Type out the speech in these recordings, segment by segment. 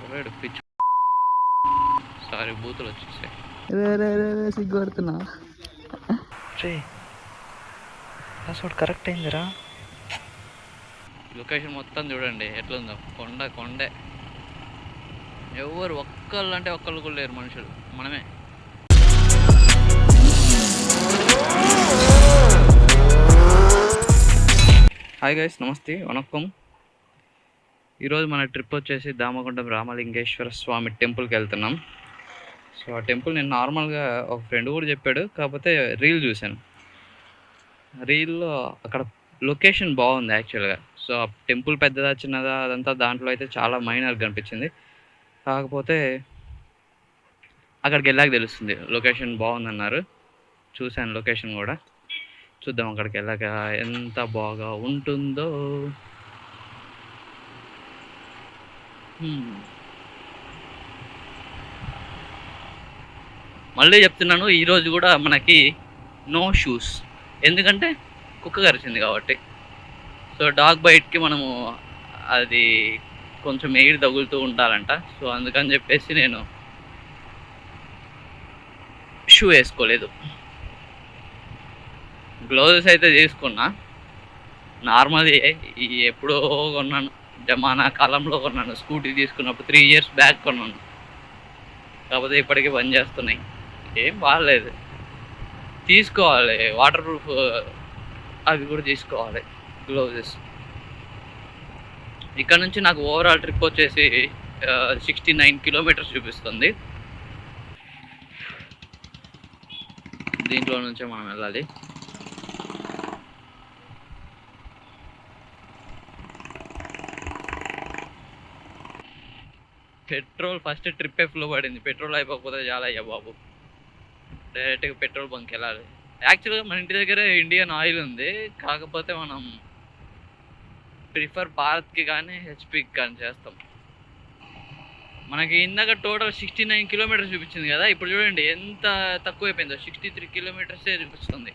ఎవరాడు పిచ్చి సారీ బూతులు వచ్చేసాయి. సిగ్గుపడుతున్నా రే పాస్వర్డ్ కరెక్ట్ అయిందిరా. లొకేషన్ మొత్తం చూడండి ఎట్లుందో, కొండ కొండే. ఎవరు ఒక్కళ్ళు అంటే ఒక్కళ్ళు కూడా లేరు మనుషులు, మనమే. హాయ్ గైస్, నమస్తే, వనక్కం. ఈరోజు మన ట్రిప్ వచ్చేసి దామగుండం రామలింగేశ్వర స్వామి టెంపుల్కి వెళ్తున్నాం. సో ఆ టెంపుల్ నేను నార్మల్గా ఒక ఫ్రెండ్ కూడా చెప్పాడు, కాకపోతే రీల్ చూశాను. రీల్లో అక్కడ లొకేషన్ బాగుంది యాక్చువల్గా. సో ఆ టెంపుల్ పెద్దదా చిన్నదా అదంతా దాంట్లో అయితే చాలా మైనర్గా అనిపించింది. కాకపోతే అక్కడికి వెళ్ళాక తెలుస్తుంది, లొకేషన్ బాగుందన్నారు. చూశాను లొకేషన్ కూడా. చూద్దాం అక్కడికి వెళ్ళాక ఎంత బాగా ఉంటుందో. మళ్ళీ చెప్తున్నాను, ఈరోజు కూడా మనకి నో షూస్, ఎందుకంటే కుక్క కరిచింది కాబట్టి. సో డాగ్ బైట్కి మనము అది కొంచెం ఎయిర్ తగులుతూ ఉండాలంట. సో అందుకని చెప్పేసి నేను షూ వేసుకోలేదు. గ్లౌజెస్ అయితే తీసుకున్నా, నార్మల్ ఎప్పుడో కొన్నాను, జమానా కాలంలో కొన్నాను. స్కూటీ తీసుకున్నప్పుడు 3 years బ్యాక్ కొన్నాను. కాకపోతే ఇప్పటికీ బంద్ చేస్తున్నాయి, ఏం బాగాలేదు. తీసుకోవాలి వాటర్ ప్రూఫ్ అవి కూడా తీసుకోవాలి గ్లౌజెస్. ఇక్కడ నుంచి నాకు ఓవరాల్ ట్రిప్ వచ్చేసి 69 kilometers చూపిస్తుంది. దీంట్లో నుంచే మనం వెళ్ళాలి. పెట్రోల్ ఫస్ట్ ట్రిప్పే ఫ్లో పడింది. పెట్రోల్ అయిపోకపోతే చాలా అయ్యా బాబు, డైరెక్ట్గా పెట్రోల్ బంక్ వెళ్ళాలి. యాక్చువల్గా మన ఇంటి దగ్గర ఇండియన్ ఆయిల్ ఉంది, కాకపోతే మనం ప్రిఫర్ భారత్కి కానీ హెచ్పికి కానీ చేస్తాం. మనకి ఇందాక టోటల్ 69 kilometers చూపించింది కదా, ఇప్పుడు చూడండి ఎంత తక్కువ అయిపోయిందో, 63 kilometers చూపిస్తుంది.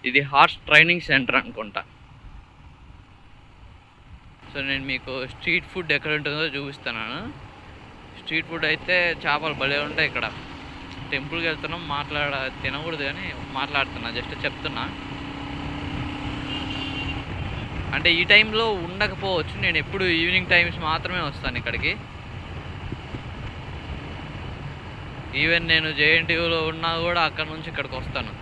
ఇది హార్స్ ట్రైనింగ్ సెంటర్ అనుకుంటా. సో నేను మీకు స్ట్రీట్ ఫుడ్ ఎక్కడ ఉంటుందో చూపిస్తున్నాను. స్ట్రీట్ ఫుడ్ అయితే చేపలు భలే ఉంటాయి ఇక్కడ. టెంపుల్కి వెళ్తున్నాం, తినకూడదు కానీ మాట్లాడుతున్నా, జస్ట్ చెప్తున్నా. అంటే ఈ టైంలో ఉండకపోవచ్చు, నేను ఎప్పుడు ఈవినింగ్ టైమ్స్ మాత్రమే వస్తాను ఇక్కడికి. ఈవెన్ నేను జేఎన్టీయూలో ఉన్నా కూడా అక్కడ నుంచి ఇక్కడికి వస్తాను.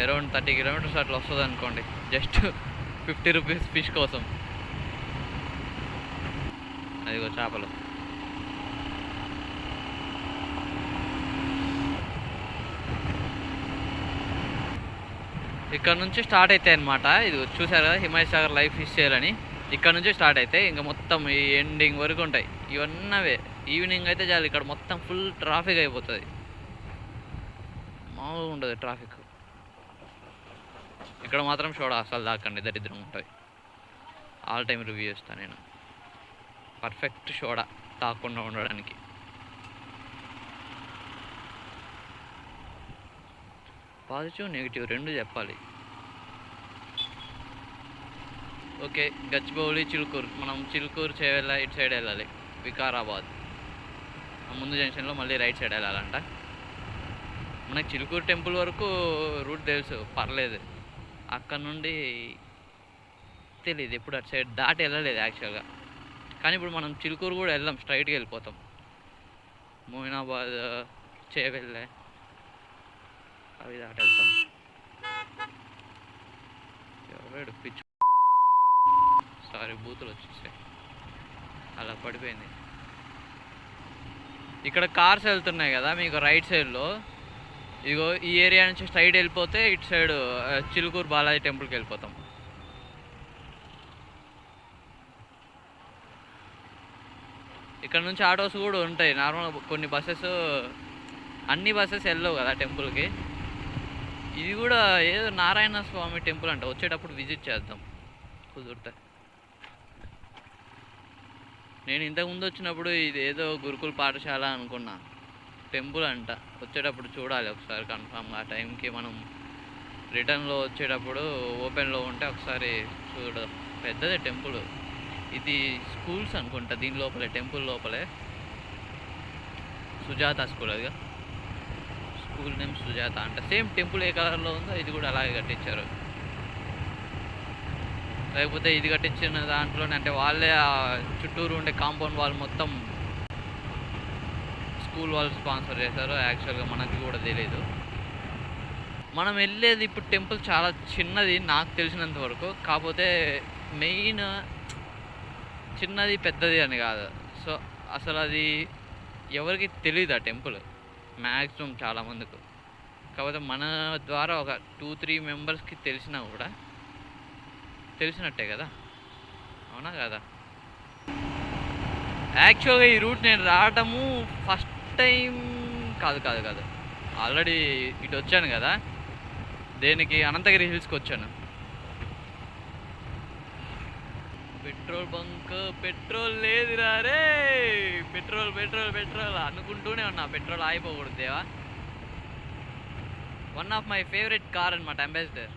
అరౌండ్ 30 kilometers అట్లా వస్తుంది అనుకోండి, జస్ట్ 50 rupees ఫిష్ కోసం. అదిగో చేపలు. ఇక్కడ నుంచి స్టార్ట్ అవుతాయి అన్నమాట. ఇది చూసారు కదా, హిమాయత్ సాగర్ లైఫ్ ఫిష్ చేయాలని. ఇక్కడ నుంచి స్టార్ట్ అవుతాయి, ఇంకా మొత్తం ఈ ఎండింగ్ వరకు ఉంటాయి. ఇవన్నవే ఈవినింగ్ అయితే చాలు, ఇక్కడ మొత్తం ఫుల్ ట్రాఫిక్ అయిపోతుంది. మామూలుగా ఉండదు ట్రాఫిక్. ఇక్కడ మాత్రం చూడ అసలు దాకండి, దరిద్రం ఉంటుంది. ఆల్ టైమ్ రివ్యూ చేస్తాను నేను, పర్ఫెక్ట్ సోడా తాకుండా ఉండడానికి. పాజిటివ్ నెగిటివ్ రెండు చెప్పాలి. ఓకే, గచ్చిబౌలి చిలుకూరు. మనం చిలుకూరు చేయాల, ఇటు సైడ్ వెళ్ళాలి, వికారాబాద్. ముందు జంక్షన్లో మళ్ళీ రైట్ సైడ్ వెళ్ళాలంట. మనకి చిలుకూరు టెంపుల్ వరకు రూట్ తెలుసు, పర్లేదు. అక్కడ నుండి తెలియదు, ఎప్పుడు అటు సైడ్ దాటి వెళ్ళలేదు యాక్చువల్గా. కానీ ఇప్పుడు మనం చిలుకూరు కూడా వెళ్దాం, స్ట్రైట్గా వెళ్ళిపోతాం. మోయినాబాద్, చేవెళ్ళే అవి దాటి వెళ్తాం. ఎవరాడు పిచ్చి సారీ బూతులు వచ్చేసాయి, అలా పడిపోయింది. ఇక్కడ కార్స్ వెళ్తున్నాయి కదా మీకు రైట్ సైడ్లో. ఇగో ఈ ఏరియా నుంచి స్ట్రైట్ వెళ్ళిపోతే ఇటు సైడ్ చిలుకూరు బాలాజీ టెంపుల్కి వెళ్ళిపోతాం. ఇక్కడ నుంచి ఆటోస్ కూడా ఉంటాయి నార్మల్గా, కొన్ని బస్సెస్, అన్ని బస్సెస్ వెళ్ళవు కదా టెంపుల్కి. ఇది కూడా ఏదో నారాయణ స్వామి టెంపుల్ అంట, వచ్చేటప్పుడు విజిట్ చేద్దాం. కుదురుతాయి. నేను ఇంతకుముందు వచ్చినప్పుడు ఇది ఏదో గురుకుల పాఠశాల అనుకున్నా, టెంపుల్ అంట. వచ్చేటప్పుడు చూడాలి ఒకసారి కన్ఫామ్. ఆ టైంకి మనం రిటర్న్లో వచ్చేటప్పుడు ఓపెన్లో ఉంటే ఒకసారి చూడడం. పెద్దదే టెంపుల్. ఇది స్కూల్స్ అనుకుంటా, దీని లోపలే, టెంపుల్ లోపలే. సుజాత స్కూల్, అదిగా స్కూల్ నేమ్ సుజాత అంట. సేమ్ టెంపుల్ ఏ కలర్లో ఉందో ఇది కూడా అలాగే కట్టించారు. లేకపోతే ఇది కట్టించిన దాంట్లోనే అంటే వాళ్ళే ఆ చుట్టూరు ఉండే కాంపౌండ్ వాల్ మొత్తం స్కూల్ వాళ్ళు స్పాన్సర్ చేశారు. యాక్చువల్గా మనకి కూడా తెలియదు. మనం వెళ్ళేది ఇప్పుడు టెంపుల్ చాలా చిన్నది నాకు తెలిసినంత వరకు. కాకపోతే మెయిన్ చిన్నది పెద్దది అని కాదు. సో అసలు అది ఎవరికి తెలియదు ఆ టెంపుల్ మ్యాక్సిమం చాలామందికి. కాకపోతే మన ద్వారా ఒక 2-3 మెంబర్స్కి తెలిసినా కూడా తెలిసినట్టే కదా, అవునా కదా? యాక్చువల్గా ఈ రూట్ నేను రావటము ఫస్ట్ టైం కాదు, ఆల్రెడీ ఇటు వచ్చాను కదా. దేనికి? అనంతగిరి హిల్స్కి వచ్చాను. పెట్రోల్ బంక్, పెట్రోల్ లేదురా రే. పెట్రోల్ అనుకుంటూనే ఉన్నా, పెట్రోల్ ఆగిపోకూడదు దేవా. One of my favourite car అనమాట, అంబాసిడర్.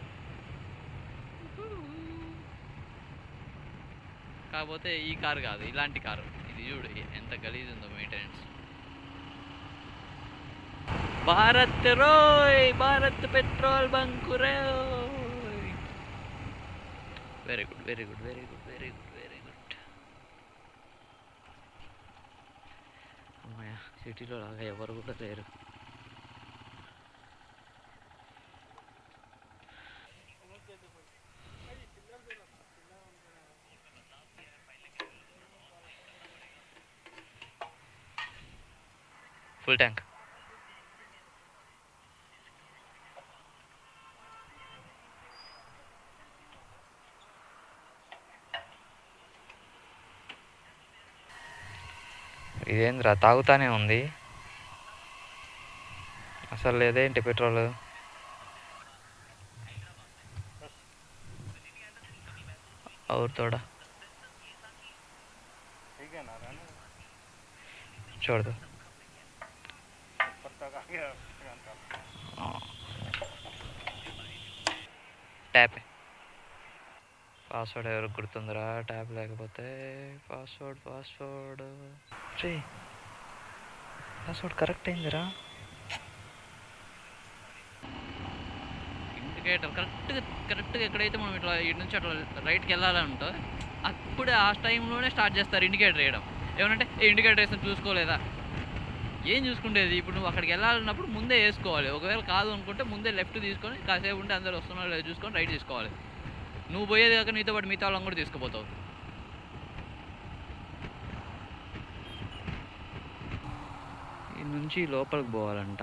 కాకపోతే ఈ కారు కాదు, ఇలాంటి కారు. ఇది చూడు ఎంత గలీజ్ ఉందో మెయింటెనెన్స్. భారత్ రోయ్, భారత్ పెట్రోల్ బంకు రోయ్. Very good. అమ్మాయ, సిటీలో లాగా ఎవరు కూడా లేరు. Full tank. ఇదేంద్రా తాగుతానే ఉంది, అసలు లేదేంటి పెట్రోల్? और थोड़ा छोड़ दो. ట్యాప్ పాస్వర్డ్ ఎవరికి గుర్తుందిరా? ట్యాప్ లేకపోతే పాస్వర్డ్ కరెక్ట్ అయిందిరా. ఇండికేటర్ కరెక్ట్గా ఎక్కడైతే మనం ఇట్లా ఇటు నుంచి అట్లా రైట్కి వెళ్ళాలంటో అప్పుడే ఆ టైంలోనే స్టార్ట్ చేస్తారు ఇండికేటర్ వేయడం. ఏమనంటే ఇండికేటర్ వేసిన చూసుకోలేదా? ఏం చూసుకుంటేది? ఇప్పుడు నువ్వు అక్కడికి వెళ్ళాలన్నప్పుడు ముందే వేసుకోవాలి. ఒకవేళ కాదు అనుకుంటే ముందే లెఫ్ట్ తీసుకొని కాసేపు ఉంటే అందరు వస్తున్నారో లేదో చూసుకొని రైట్ తీసుకోవాలి. నువ్వు పోయేది కాక నీతో పాటు మిగతా వాళ్ళని కూడా తీసుకుపోతావు. ఈ నుంచి లోపలికి పోవాలంట,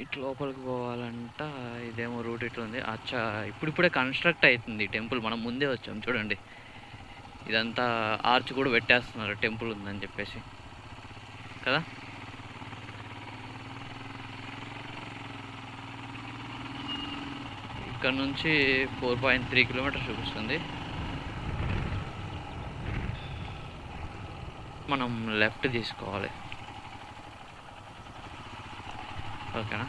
ఇటు లోపలికి పోవాలంట. ఇదేమో రూట్ ఇట్లా ఉంది. అచ్చా, ఇప్పుడిప్పుడే కన్స్ట్రక్ట్ అవుతుంది టెంపుల్. మనం ముందే వచ్చాం చూడండి. ఇదంతా ఆర్చ్ కూడా పెట్టేస్తున్నారు టెంపుల్ ఉందని చెప్పేసి కదా. ఇక్కడ నుంచి 4.3 కిలోమీటర్స్ చూపిస్తుంది. మనం లెఫ్ట్ తీసుకోవాలి, ఓకేనా?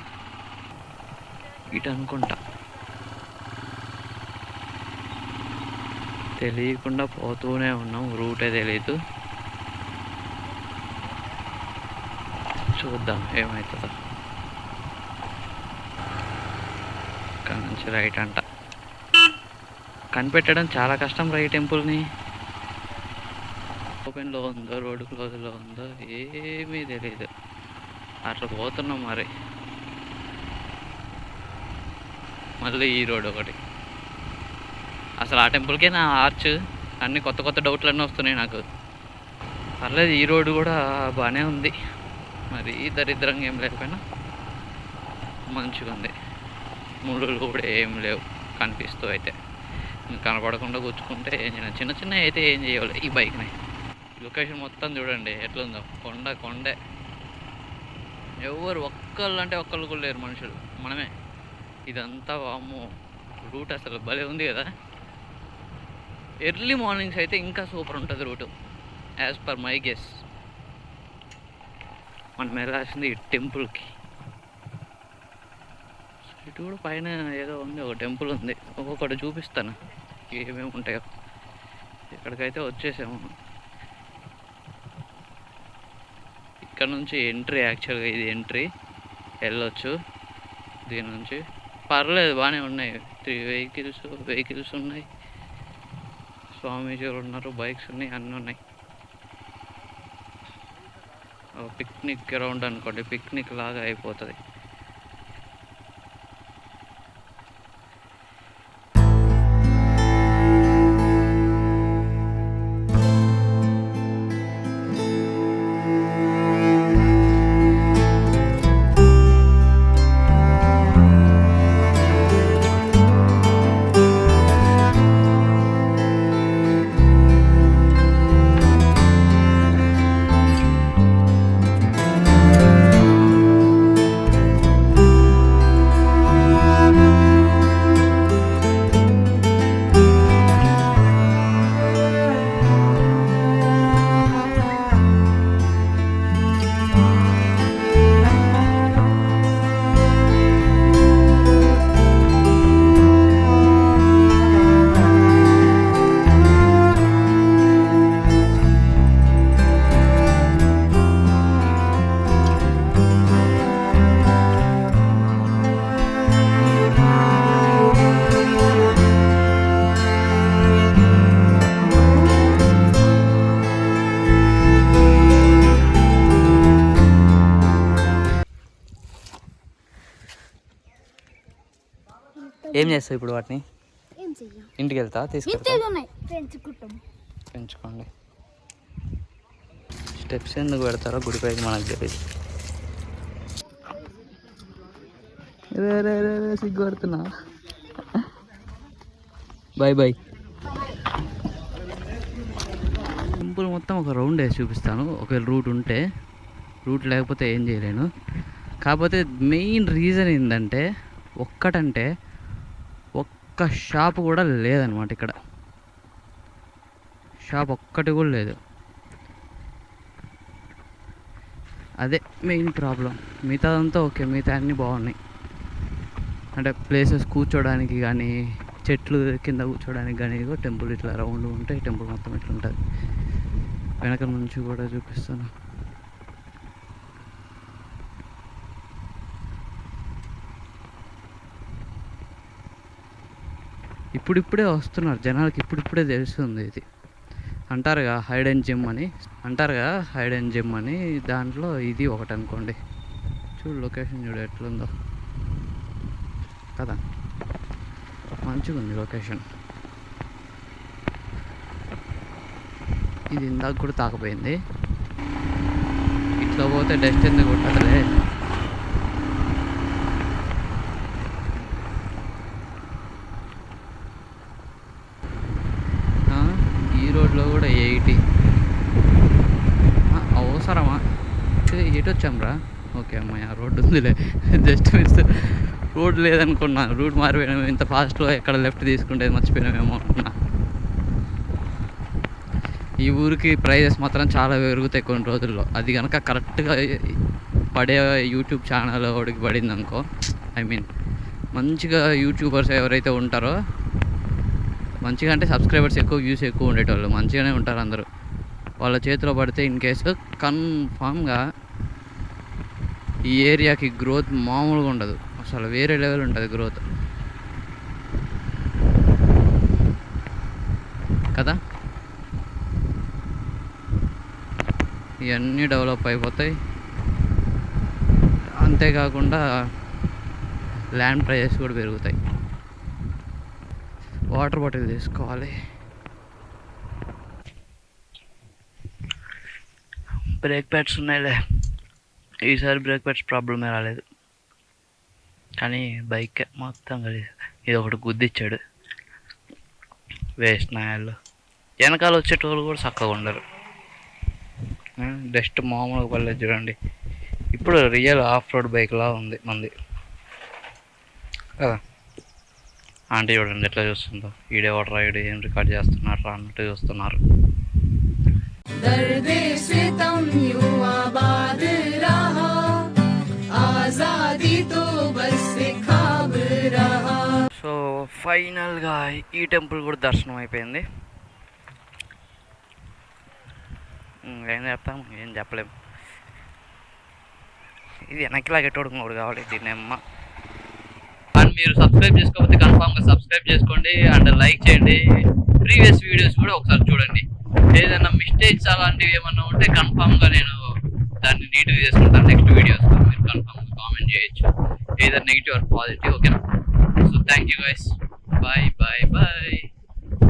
ఇటు అనుకుంటా, తెలియకుండా పోతూనే ఉన్నాం, రూటే తెలీదు. చూద్దాం ఏమవుతుందో. ఇక్కడ నుంచి రైట్ అంట. కనిపెట్టడం చాలా కష్టం రా ఈ టెంపుల్ని. ఓపెన్లో ఉందో రోడ్డు క్లోజ్లో ఉందో ఏమీ తెలీదు. అట్లా పోతున్నాం మరి. మళ్ళీ ఈ రోడ్ ఒకటి. అసలు ఆ టెంపుల్కే నా ఆర్చ్ అన్ని కొత్త డౌట్లన్నీ వస్తున్నాయి నాకు. పర్లేదు, ఈ రోడ్డు కూడా బాగానే ఉంది. మరి దరిద్రంగా ఏం లేకపోయినా మంచిగా ఉంది. ముళ్ళు కూడా ఏం లేవు కనిపిస్తూ. అయితే కనపడకుండా కూర్చుకుంటే ఏం చేయను, చిన్న అయితే ఏం చేయాలి ఈ బైక్ని. లొకేషన్ మొత్తం చూడండి ఎట్లుందో, కొండే. ఎవరు ఒక్కళ్ళు అంటే ఒక్కళ్ళు కూడా లేరు మనుషులు, మనమే. ఇదంతా వాము రూట్ అసలు భలే ఉంది కదా. ఎర్లీ మార్నింగ్స్ అయితే ఇంకా సూపర్ ఉంటుంది route, as per my guess. మనం వెళ్ళాల్సింది ఈ టెంపుల్కి. ఇటు కూడా పైన ఏదో ఉంది, ఒక టెంపుల్ ఉంది, ఒక్కొక్కటి చూపిస్తాను ఏమేమి ఉంటాయో. ఇక్కడికైతే వచ్చేసాము. ఇక్కడ నుంచి ఎంట్రీ, యాక్చువల్గా ఇది ఎంట్రీ, వెళ్ళొచ్చు దీని నుంచి. పర్లేదు, బాగానే ఉన్నాయి. 3 వెహికల్స్ ఉన్నాయి, స్వామీజీలు ఉన్నారు, బైక్స్ ఉన్నాయి, అన్నీ ఉన్నాయి. పిక్నిక్ గ్రౌండ్ అనుకోండి, పిక్నిక్ లాగా అయిపోతుంది. ఏం చేస్తావు ఇప్పుడు వాటిని? ఇంటికి వెళ్తా, తీసుకెళ్తా, పెంచుకోండి. స్టెప్స్ ఎందుకు పెడతారో గుడిపైకి మనకు తెలియదు. సిగ్గుపడుతున్నా. Bye bye. టెంపుల్ మొత్తం ఒక రౌండ్ వేసి చూపిస్తాను, ఒకవేళ రూట్ ఉంటే. రూట్ లేకపోతే ఏం చేయలేను. కాకపోతే మెయిన్ రీజన్ ఏంటంటే, ఒక్క షాప్ కూడా లేదనమాట ఇక్కడ. షాప్ ఒక్కటి కూడా లేదు, అదే మెయిన్ ప్రాబ్లం. మిగతాదంతా ఓకే, మిగతా అన్నీ బాగున్నాయి. అంటే ప్లేసెస్ కూర్చోడానికి కానీ, చెట్లు కింద కూర్చోడానికి కానీ. ఇదిగో టెంపుల్ ఇట్లా రౌండ్ ఉంటే టెంపుల్ మొత్తం ఇట్లా ఉంటుంది. వెనక నుంచి కూడా చూపిస్తాను. ఇప్పుడిప్పుడే వస్తున్నారు జనాలకి, ఇప్పుడిప్పుడే తెలుస్తుంది ఇది. అంటారుగా హైడ్ అండ్ జిమ్ అని, దాంట్లో ఇది ఒకటి అనుకోండి. చూడు లొకేషన్, చూడు ఎట్లుందో కదా, మంచిగా ఉంది లొకేషన్. ఇది ఇందాక కూడా తాకపోయింది. ఇట్లా పోతే డస్ట్ ఎందుకు ఉంటుందిలే. రోడ్లో కూడా 80. అవసరమా? ఎటు వచ్చాంరా? ఓకే అమ్మాయి, ఆ రోడ్డు ఉందిలే, జస్ట్ మిస్. రోడ్ లేదనుకున్నా, రూట్ మారిపోయినాము. ఇంత ఫాస్ట్లో ఎక్కడ లెఫ్ట్ తీసుకుంటే మర్చిపోయినామేమో అనుకున్నా. ఈ ఊరికి ప్రైజెస్ మాత్రం చాలా పెరుగుతాయి కొన్ని రోజుల్లో. అది కనుక కరెక్ట్గా పడే యూట్యూబ్ ఛానల్ వాడికి పడింది అనుకో, ఐ మీన్ మంచిగా యూట్యూబర్స్ ఎవరైతే ఉంటారో, మంచిగా అంటే సబ్స్క్రైబర్స్ ఎక్కువ, వ్యూస్ ఎక్కువ ఉండేటోళ్ళు మంచిగానే ఉంటారు అందరూ. వాళ్ళ చేతిలో పడితే ఇన్ కేసు కన్ఫామ్గా ఈ ఏరియాకి గ్రోత్ మామూలుగా ఉండదు, అసలు వేరే లెవెల్ ఉంటుంది గ్రోత్ కదా. ఇవన్నీ డెవలప్ అయిపోతాయి. అంతేకాకుండా ల్యాండ్ ప్రైజెస్ కూడా పెరుగుతాయి. వాటర్ బాటిల్ తీసుకోవాలి. బ్రేక్ ప్యాడ్స్ ఉన్నాయిలే, ఈసారి బ్రేక్ ప్యాడ్స్ ప్రాబ్లమే రాలేదు. కానీ బైక్ మొత్తం కలిసి ఇది ఒకటి గుద్దిచ్చాడు, వేస్ట్ నాయాళ్ళు. వెనకాల వచ్చేటోళ్ళు కూడా చక్కగా ఉండరు. డస్ట్ మామూలుగా పర్లేదు చూడండి. ఇప్పుడు రియల్ ఆఫ్ రోడ్ బైక్లా ఉంది మంది కదా. ఆంటీ చూడండి ఎట్లా చూస్తుందో, ఈడేవాడు ఈడు ఏం రికార్డ్ చేస్తున్నారు రా అన్నట్టు చూస్తున్నారు. సో ఫైనల్గా ఈ టెంపుల్ కూడా దర్శనం అయిపోయింది. ఏం చెప్తాం, ఏం చెప్పలేము. ఇది వెనక్కి లాగేటోడు కూడా కావాలి దీన్ని అమ్మ. అండ్ మీరు సబ్స్క్రైబ్ చేసుకోకపోతే కన్ఫామ్గా సబ్స్క్రైబ్ చేసుకోండి అండ్ లైక్ చేయండి. ప్రీవియస్ వీడియోస్ కూడా ఒకసారి చూడండి. ఏదైనా మిస్టేక్స్ అలాంటివి ఏమన్నా ఉంటే కన్ఫామ్గా నేను దాన్ని నీట్గా చేసుకుంటాను. నెక్స్ట్ వీడియోస్లో మీరు కన్ఫామ్గా కామెంట్ చేయొచ్చు, ఏదైనా నెగిటివ్ ఆర్ పాజిటివ్. ఓకేనా? So thank you guys, bye bye bye.